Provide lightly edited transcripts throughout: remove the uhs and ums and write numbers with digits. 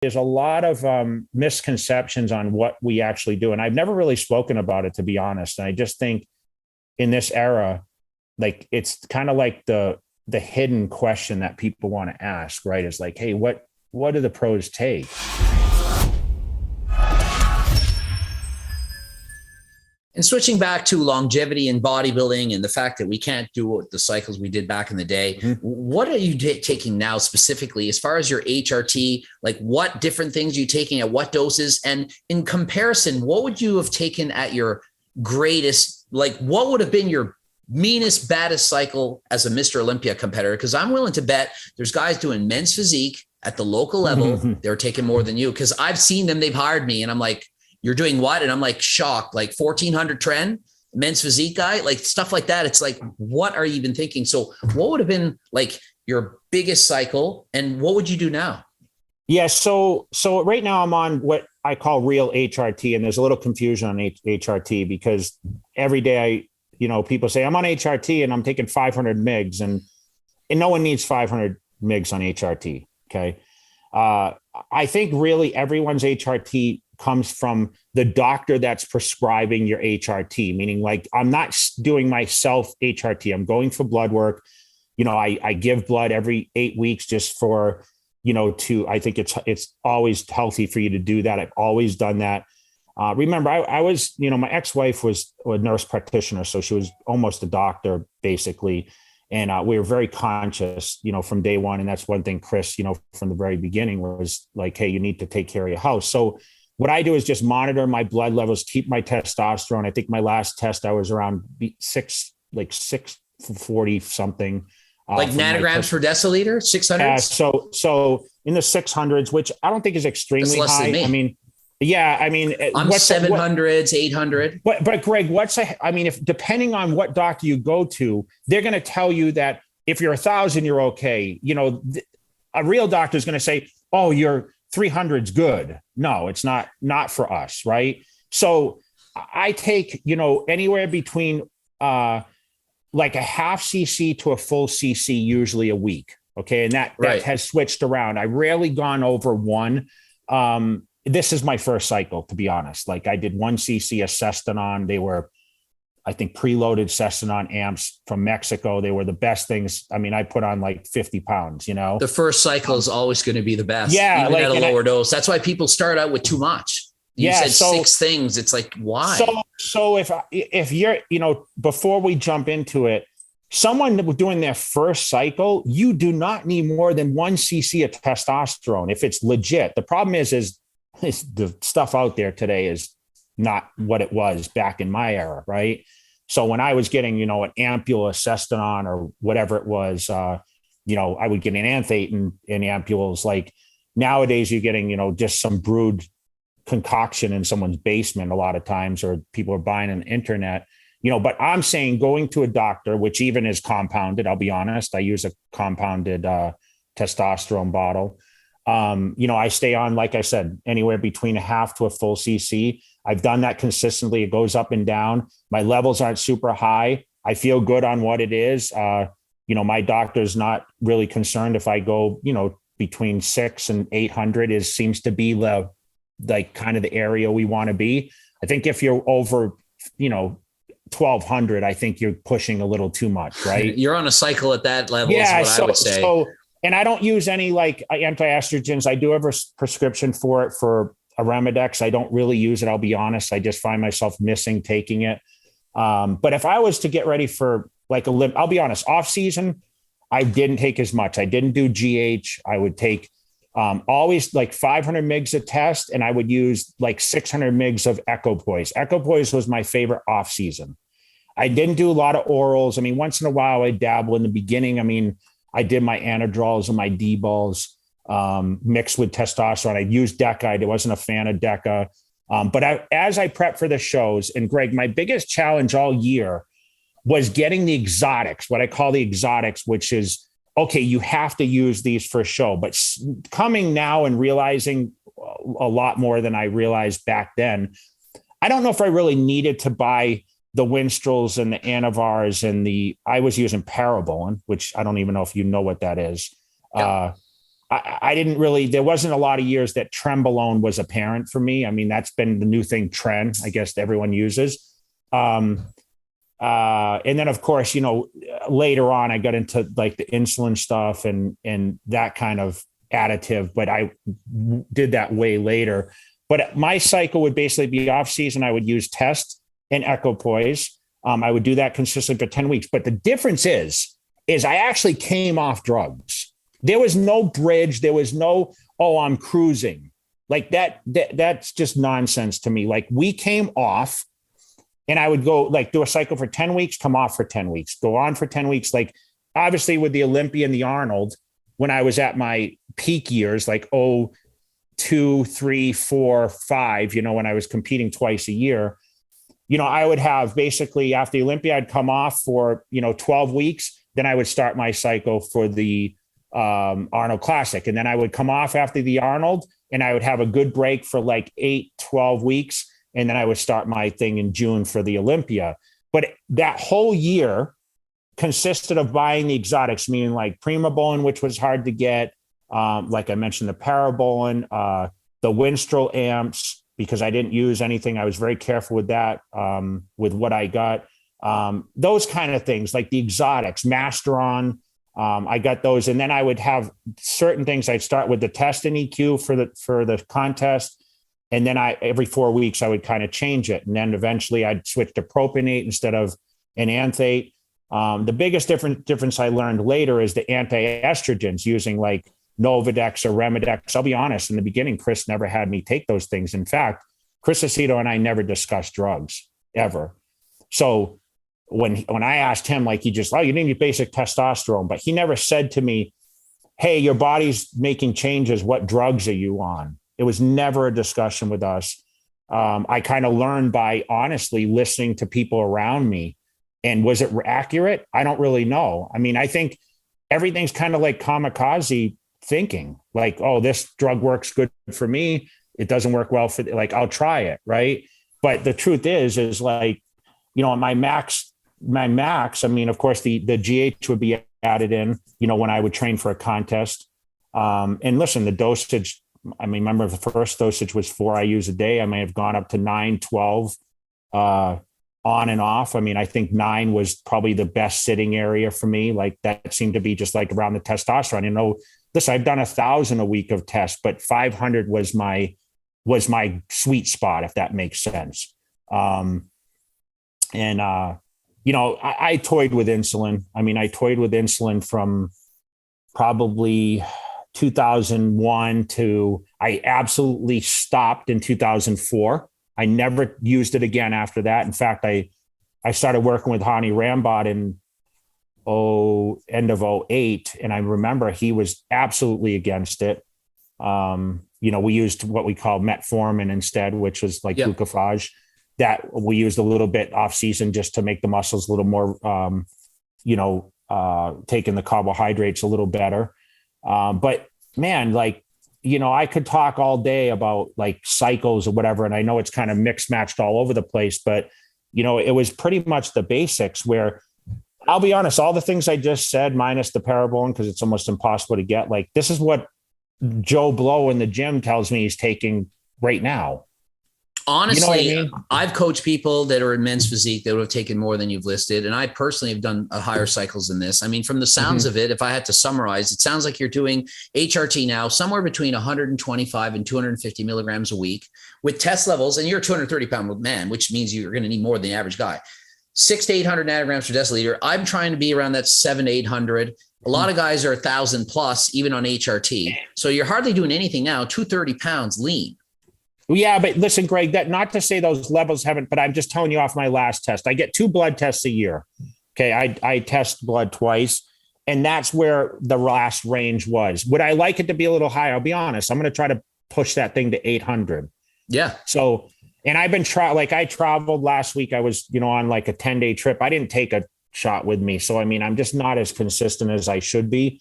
There's a lot of misconceptions on what we actually do. And I've never really spoken about it, to be honest. And I just think in this era, like it's kind of like the hidden question that people want to ask, right? Is like, hey, what do the pros take? And switching back to longevity and bodybuilding and the fact that we can't do the cycles we did back in the day, what are you taking now specifically as far as your HRT? Like what different things are you taking at what doses? And in comparison, what would you have taken at your greatest, like what would have been your meanest, baddest cycle as a Mr. Olympia competitor? Because I'm willing to bet there's guys doing men's physique at the local level. They're taking more than you because I've seen them, they've hired me and I'm like, you're doing what? And I'm like shocked, like 1400 trend, men's physique guy, like stuff like that. It's like, what are you even thinking? So what would have been like your biggest cycle and what would you do now? Yeah. So right now I'm on what I call real HRT, and there's a little confusion on HRT because every day people say I'm on HRT and I'm taking 500 mgs and no one needs 500 mgs on HRT. Okay. I think really everyone's HRT comes from the doctor that's prescribing your HRT, meaning like I'm not doing my self HRT. I'm going for blood work. I give blood every 8 weeks just for, I think it's always healthy for you to do that. I've always done that. Remember, I was, my ex-wife was a nurse practitioner, so she was almost a doctor basically. And we were very conscious, from day one. And that's one thing, Chris, from the very beginning was like, hey, you need to take care of your house. So what I do is just monitor my blood levels, keep my testosterone. I think my last test, I was around 640 something. Like nanograms per deciliter, 600? So in the 600s, which I don't think is extremely high. I mean, I'm 700s, 800. But Greg, if depending on what doctor you go to, they're going to tell you that if you're 1,000, you're okay. A real doctor is going to say, oh, you're 300's good. No, it's not for us. Right. So I take, anywhere between like a half cc to a full cc, usually a week. Okay. And that has switched around. I rarely gone over one. This is my first cycle, to be honest. Like I did 1 cc of Sestanon. They were, I think, preloaded Sestanon amps from Mexico. They were the best things. I mean, I put on like 50 pounds, The first cycle is always going to be the best. Yeah. Even at a lower dose. That's why people start out with too much. You said 6 things. It's like, why? So if you're, before we jump into it, someone doing their first cycle, you do not need more than 1 cc of testosterone. If it's legit, the problem is the stuff out there today is not what it was back in my era, right? So when I was getting, an ampule, Sestanon, or whatever it was, I would get an anthate in ampules. Like nowadays, you're getting, just some brewed concoction in someone's basement a lot of times, or people are buying on the internet, but I'm saying going to a doctor, which even is compounded. I'll be honest, I use a compounded testosterone bottle. I stay on, like I said, anywhere between a half to a full cc. I've done that consistently. It goes up and down. My levels aren't super high. I feel good on what it is. My doctor's not really concerned if I go, between 600 and 800 seems to be kind of the area we want to be. I think if you're over, 1200, I think you're pushing a little too much, right? You're on a cycle at that level. Yeah, is what I would say. And I don't use any like anti-estrogens. I do have a prescription for it for Arimidex. I don't really use it. I'll be honest. I just find myself missing taking it. But if I was to get ready for like I'll be honest, off season, I didn't take as much. I didn't do GH. I would take always like 500 mgs of test, and I would use like 600 mgs of Equipoise. Equipoise was my favorite off season. I didn't do a lot of orals. I mean, once in a while I dabble in the beginning. I mean, I did my anadrols and my D-balls mixed with testosterone. I used DECA. I wasn't a fan of DECA. But as I prep for the shows, and Greg, my biggest challenge all year was getting the exotics, what I call the exotics, which is, okay, you have to use these for a show. But coming now and realizing a lot more than I realized back then, I don't know if I really needed to buy the Winstrels and the Anivars and I was using Parabolin, which I don't even know if you know what that is. Yeah. I didn't really, there wasn't a lot of years that trenbolone was apparent for me. I mean, that's been the new thing, tren, I guess everyone uses. And then of course, later on I got into like the insulin stuff and that kind of additive, but I did that way later. But my cycle would basically be off season. I would use test and equipoise. I would do that consistently for 10 weeks. But the difference is I actually came off drugs. There was no bridge. There was no, oh, I'm cruising. Like that's just nonsense to me. Like we came off and I would go like do a cycle for 10 weeks, come off for 10 weeks, go on for 10 weeks. Like obviously with the Olympia and the Arnold, when I was at my peak years, like 2, 3, 4, 5, when I was competing twice a year, I would have basically after the Olympia, I'd come off for, 12 weeks. Then I would start my cycle for the Arnold Classic. And then I would come off after the Arnold and I would have a good break for like 8, 12 weeks. And then I would start my thing in June for the Olympia. But that whole year consisted of buying the exotics, meaning like Primobolan, which was hard to get. Like I mentioned, the Parabolan, the Winstrol amps, because I didn't use anything. I was very careful with that, with what I got. Those kind of things like the exotics, Masteron. I got those. And then I would have certain things. I'd start with the test and EQ for the contest. And then every 4 weeks, I would kind of change it. And then eventually I'd switch to propionate instead of an anthate. The biggest difference I learned later is the anti-estrogens using like Novadex or Remedex. I'll be honest, in the beginning, Chris never had me take those things. In fact, Chris Aceto and I never discussed drugs ever. So when I asked him, like he just, you need basic testosterone, but he never said to me, hey, your body's making changes. What drugs are you on? It was never a discussion with us. I kind of learned by honestly listening to people around me. And was it accurate? I don't really know. I mean, I think everything's kind of like kamikaze thinking, like, oh, this drug works good for me. It doesn't work well for, like, I'll try it. Right. But the truth is like, my max, I mean, of course, the GH would be added in, when I would train for a contest. And listen, the dosage, I mean, remember the first dosage was 4 IUs a day. I may have gone up to 9, 12, on and off. I mean, I think 9 was probably the best sitting area for me. Like that seemed to be just like around the testosterone. Listen, I've done 1,000 a week of tests, but 500 was my sweet spot, if that makes sense. I toyed with insulin. I mean, I toyed with insulin from probably 2001 to I absolutely stopped in 2004. I never used it again after that. In fact, I started working with Hani Rambod in end of 2008. And I remember he was absolutely against it. We used what we call metformin instead, which was like glucophage, that we used a little bit off season just to make the muscles a little more, taking the carbohydrates a little better. But man, like, I could talk all day about like cycles or whatever. And I know it's kind of mixed matched all over the place, but it was pretty much the basics where I'll be honest, all the things I just said, minus the Parabolan, because it's almost impossible to get, like, this is what Joe Blow in the gym tells me he's taking right now. Honestly, I mean? I've coached people that are in men's physique that would have taken more than you've listed. And I personally have done higher cycles than this. I mean, from the sounds of it, if I had to summarize, it sounds like you're doing HRT now somewhere between 125 and 250 milligrams a week with test levels. And you're a 230-pound man, which means you're going to need more than the average guy. 600 to 800 nanograms per deciliter. I'm trying to be around that 700 to 800. A lot of guys are 1,000 plus, even on HRT. So you're hardly doing anything now, 230 pounds lean. Yeah, but listen, Greg, that not to say those levels haven't, but I'm just telling you off my last test. I get 2 blood tests a year. Okay. I test blood twice, and that's where the last range was. Would I like it to be a little higher? I'll be honest. I'm going to try to push that thing to 800. Yeah. So, and I've been I traveled last week. I was, on like a 10-day trip. I didn't take a shot with me. So, I mean, I'm just not as consistent as I should be.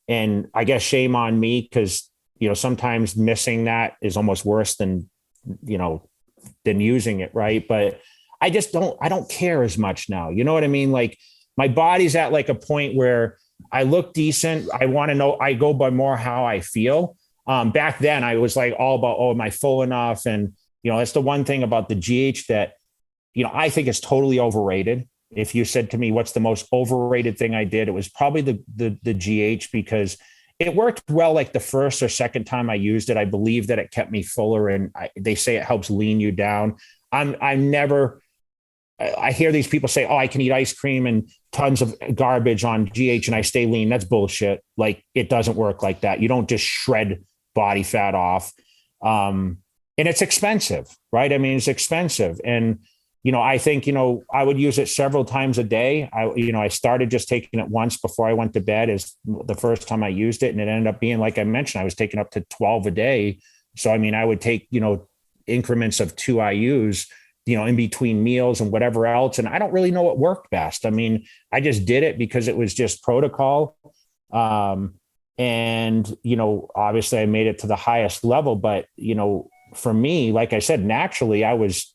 And I guess shame on me, because, sometimes missing that is almost worse than using it. Right. But I don't care as much now. You know what I mean? Like my body's at like a point where, I look decent. I want to know, I go by more how I feel. Back then I was like all about, oh, am I full enough? And, that's the one thing about the GH that, I think it's totally overrated. If you said to me, what's the most overrated thing I did? It was probably the GH, because it worked well like the first or second time I used it. I believe that it kept me fuller, and they say it helps lean you down. I hear these people say, oh, I can eat ice cream and tons of garbage on GH and I stay lean. That's bullshit. Like, it doesn't work like that. You don't just shred body fat off. And it's expensive, right? I mean, it's expensive. And, I think, I would use it several times a day. I started just taking it once before I went to bed is the first time I used it. And it ended up being, like I mentioned, I was taking up to 12 a day. So, I mean, I would take, increments of 2 IUs, in between meals and whatever else. And I don't really know what worked best. I mean, I just did it because it was just protocol. And, obviously I made it to the highest level, but, for me, like I said, naturally, I was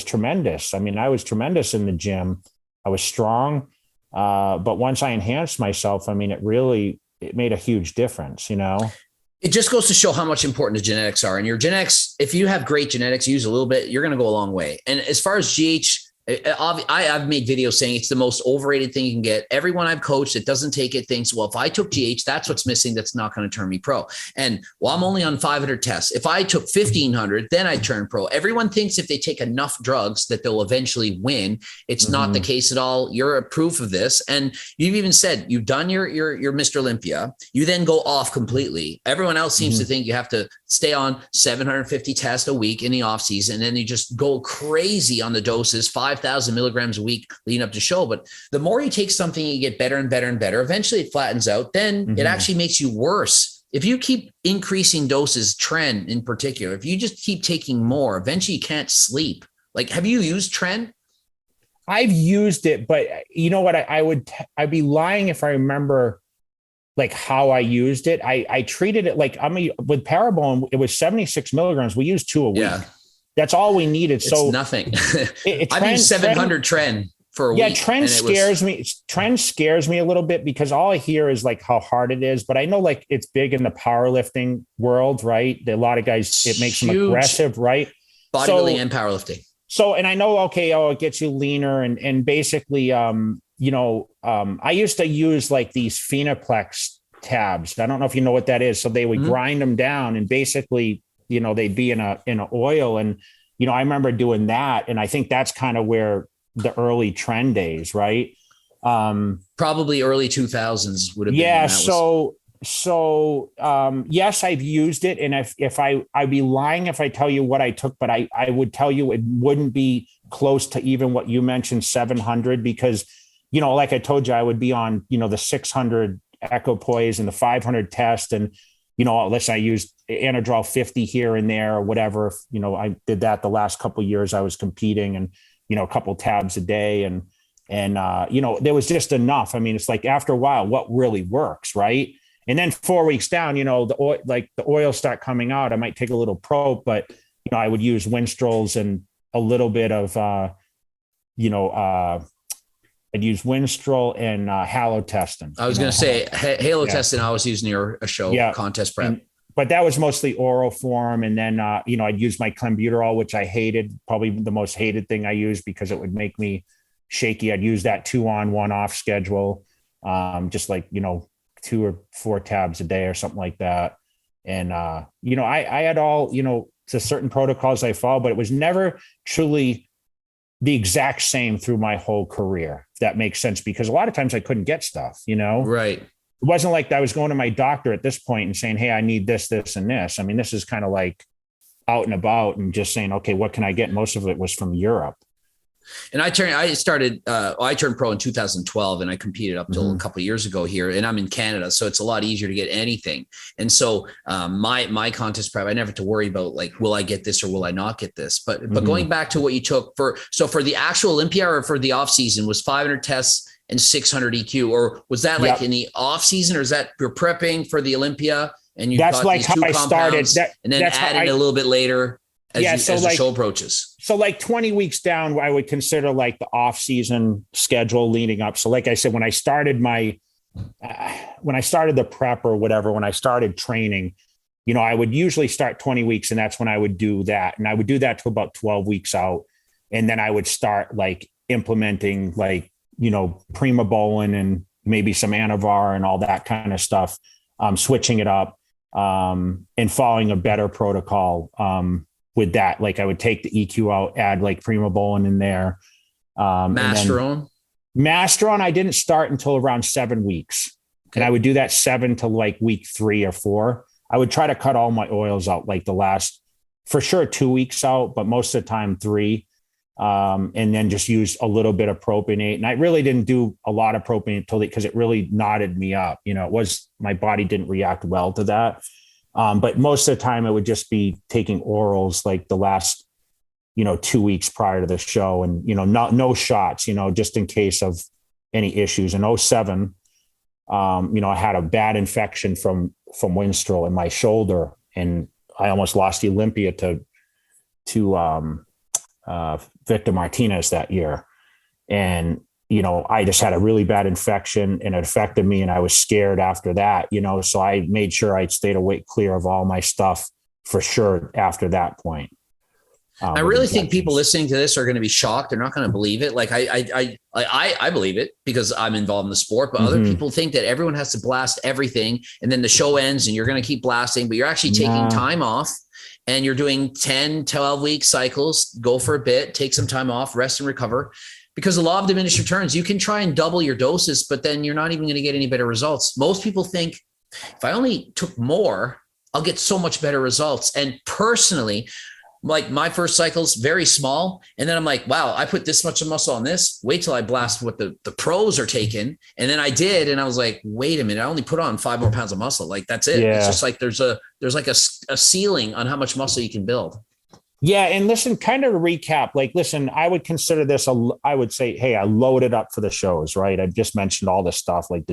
tremendous. I mean, I was tremendous in the gym. I was strong. But once I enhanced myself, I mean, it made a huge difference, It just goes to show how much important the genetics are. And your genetics, if you have great genetics, use a little bit, you're going to go a long way. And as far as GH, I've made videos saying it's the most overrated thing you can get. Everyone I've coached that doesn't take it thinks, well, if I took GH, that's what's missing. That's not going to turn me pro. And well, I'm only on 500 tests. If I took 1,500, then I turn pro. Everyone thinks if they take enough drugs that they'll eventually win. It's not the case at all. You're a proof of this. And you've even said you've done your Mr. Olympia. You then go off completely. Everyone else seems to think you have to stay on 750 tests a week in the off season. And then you just go crazy on the doses, 5,000 milligrams a week leading up to show. But the more you take something, you get better and better and better. Eventually it flattens out. Then it actually makes you worse. If you keep increasing doses, Tren in particular, if you just keep taking more, eventually you can't sleep. Like, have you used Tren? I've used it, but you know what? I'd be lying if I remember like how I used it. I treated it like, with Parabone, it was 76 milligrams. We used 2 a week. Yeah. That's all we needed. So it's nothing. I've used 700 Tren for a week. Yeah, Tren scares me. Tren scares me a little bit because all I hear is like how hard it is. But I know like it's big in the powerlifting world, right? A lot of guys, it makes them aggressive, right? Bodybuilding and powerlifting. So, and I know, it gets you leaner and basically, I used to use like these Phenoplex tabs. I don't know if you know what that is. So they would grind them down and basically, they'd be in a oil. And, I remember doing that. And I think that's kind of where the early Tren days, right? Probably early 2000s would have been. Yeah. Yes, I've used it. And if I'd be lying if I tell you what I took, but I would tell you it wouldn't be close to even what you mentioned, 700, because, like I told you, I would be on, the 600 equipoise and the 500 test. And, unless I used Anadrol 50 here and there or whatever, I did that the last couple of years I was competing and, a couple tabs a day. And there was just enough. I mean, it's like after a while, what really works, right? And then 4 weeks down, the oils start coming out. I might take a little probe, but, I would use Winstrol's and a little bit of, I'd use Winstrol and halotestin. I was going to say halotestin. I was using your show contest prep. But that was mostly oral form. And then, I'd use my clenbuterol, which I hated, probably the most hated thing I used because it would make me shaky. I'd use that 2 on 1 off schedule. Just like, 2 or 4 tabs a day or something like that. And, I had all, to certain protocols I follow, but it was never truly the exact same through my whole career, if that makes sense, because a lot of times I couldn't get stuff, Right. It wasn't like I was going to my doctor at this point and saying, hey, I need this, this, and this. I mean, this is kind of like out and about and just saying, okay, what can I get? Most of it was from Europe. And I turned pro in 2012 and I competed up till a couple of years ago here, and I'm in Canada. So it's a lot easier to get anything. And so my contest prep, I never have to worry about like, will I get this or will I not get this? But going back to what you took for the actual Olympia or for the off season was 500 tests and 600 EQ, or was that like in the off season, or is that you're prepping for the Olympia and you that's like how I started and then added a little bit later as the show approaches? So like 20 weeks down, I would consider like the off season schedule leading up. So like I said, when I started my when I started the prep or whatever, when I started training, I would usually start 20 weeks and that's when I would do that. And I would do that to about 12 weeks out. And then I would start like implementing like, Primobolan and maybe some Anavar and all that kind of stuff, switching it up, and following a better protocol, with that. Like I would take the EQ out, add like Primobolan in there. Masteron? Masteron, I didn't start until around 7 weeks. Okay. And I would do that 7 to like week 3 or 4. I would try to cut all my oils out, like the last, for sure, 2 weeks out, but most of the time 3. And then just use a little bit of propionate. And I really didn't do a lot of propionate because it really knotted me up. My body didn't react well to that. But most of the time it would just be taking orals like the last, 2 weeks prior to the show, and, no shots, just in case of any issues. In 2007, I had a bad infection from Winstrol in my shoulder, and I almost lost the Olympia to Victor Martinez that year. And, I just had a really bad infection and it affected me, and I was scared after that, so I made sure I stayed away clear of all my stuff for sure after that point. I really think people listening to this are going to be shocked. They're not going to believe it. Like I believe it because I'm involved in the sport, but other people think that everyone has to blast everything and then the show ends and you're going to keep blasting, but you're actually taking time off and you're doing 10, 12-week cycles, go for a bit, take some time off, rest and recover, because the law of diminished returns, you can try and double your doses, but then you're not even going to get any better results. Most people think if I only took more, I'll get so much better results. And personally, like my first cycle's very small. And then I'm like, wow, I put this much muscle on this. Wait till I blast what the pros are taking. And then I did. And I was like, wait a minute, I only put on 5 more pounds of muscle. Like that's it. Yeah. It's just like, there's like a ceiling on how much muscle you can build. Yeah. And listen, kind of to recap, like, listen, I would consider this, I would say, hey, I loaded up for the shows, right? I just mentioned all this stuff like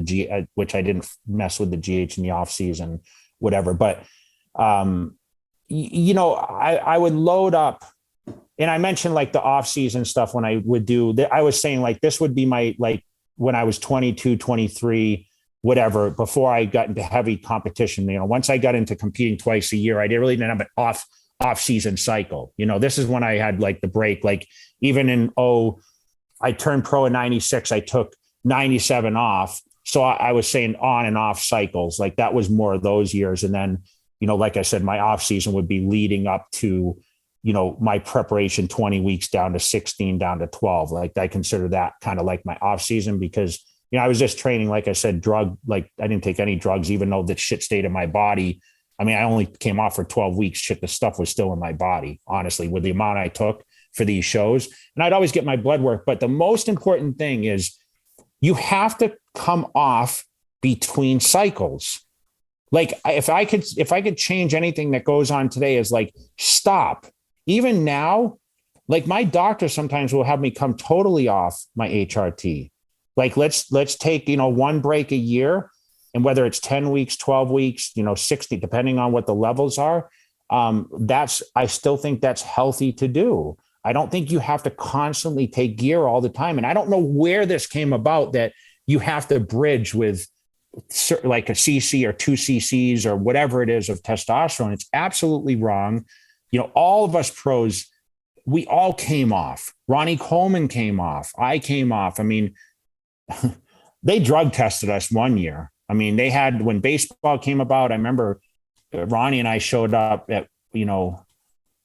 which I didn't mess with the GH in the off season, whatever. But, I would load up, and I mentioned like the off season stuff when I would do that. I was saying like, this would be my, like when I was 22, 23, whatever, before I got into heavy competition, once I got into competing twice a year, I really didn't have an off season cycle. This is when I had like the break, like even in, I turned pro in 96, I took 97 off. So I was saying on and off cycles, like that was more of those years. And then, like I said, my off season would be leading up to, my preparation 20 weeks down to 16, down to 12. Like I consider that kind of like my off season because, I was just training, like I said, like I didn't take any drugs, even though that shit stayed in my body. I mean, I only came off for 12 weeks. Shit, the stuff was still in my body, honestly, with the amount I took for these shows. And I'd always get my blood work. But the most important thing is you have to come off between cycles. Like if I could change anything that goes on today is like, stop. Even now, like my doctor sometimes will have me come totally off my HRT. Like let's take, one break a year, and whether it's 10 weeks, 12 weeks, 60, depending on what the levels are, I still think that's healthy to do. I don't think you have to constantly take gear all the time. And I don't know where this came about that you have to bridge with like a cc or 2 cc's or whatever it is of testosterone. It's absolutely wrong. All of us pros, we all came off. Ronnie Coleman came off. I came off. I mean, they drug tested us one year. I mean, they had, when baseball came about, I remember Ronnie and I showed up at,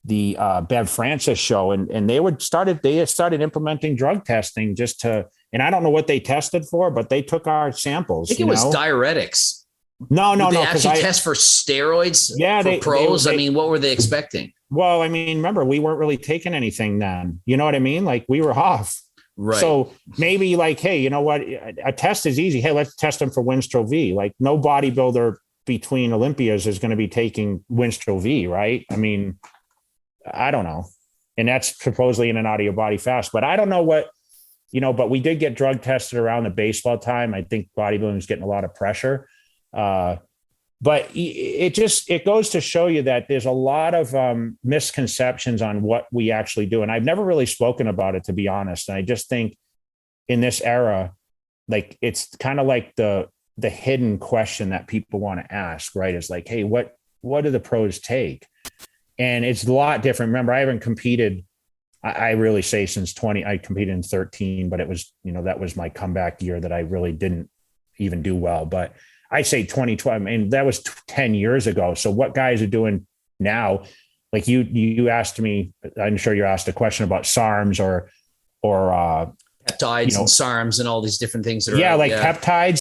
the Bev Francis show, and they started implementing drug testing just to, and I don't know what they tested for, but they took our samples. I think it was diuretics. No. Did they actually test for steroids? Yeah, for pros. I mean, what were they expecting? Well, I mean, remember, we weren't really taking anything then. You know what I mean? Like we were off. Right. So maybe like, hey, you know what? A test is easy. Hey, let's test them for Winstrol V. Like no bodybuilder between Olympias is going to be taking Winstrol V, right? I mean, I don't know. And that's supposedly in and out of your body fast, but I don't know what, but we did get drug tested around the baseball time. I think bodybuilding was getting a lot of pressure. But it goes to show you that there's a lot of misconceptions on what we actually do. And I've never really spoken about it, to be honest. And I just think in this era, like, it's kind of like the the hidden question that people want to ask, right? Is like, hey, what do the pros take? And it's a lot different. Remember, I haven't competed, I really say since I competed in 13, but it was, that was my comeback year that I really didn't even do well. But I say 2012, I mean, that was 10 years ago. So what guys are doing now, like you asked me, I'm sure you asked a question about SARMs or peptides and SARMs and all these different things that are peptides.